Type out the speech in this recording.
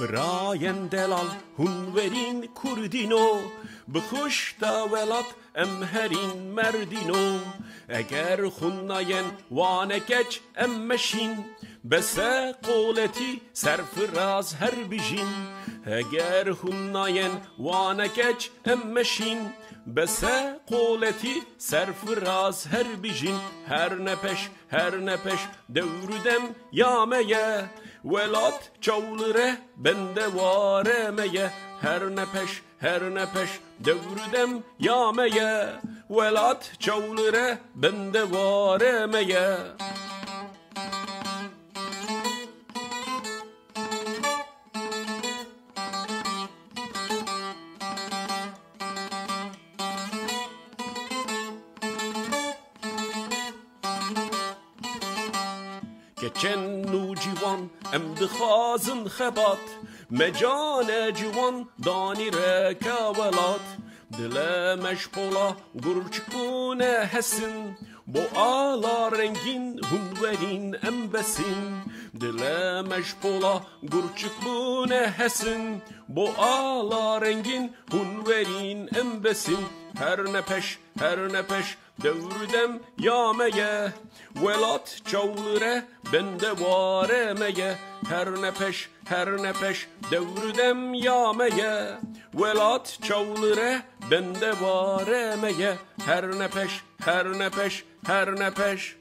براین دلال هنورین کردینو بخوش دا ولات امهرین مردینو اگر خوناین وانکچ امشین بسه قولتی سرفراز هر بیجین اگر خوناین وانکچ امشین بسه قولتی سرفراز هر بیجین هر نپش دورودم یامeye ولات çavlere bende varemeye her nepeş devrüdem yameye velat çavlere bende varemeye geçen nucivan em dixazin xebat mecane civan dani rekavelat dile meşpola gurçkune hesin bu ağla rengin hunverin embesin dile meşpola gurçkune hesin bu ağla rengin hunverin embesin her nepeş devrüdem yameye velat çavlure bende varemeye her nepeş devrüdem yameye velat çavlure bende varemeye her nepeş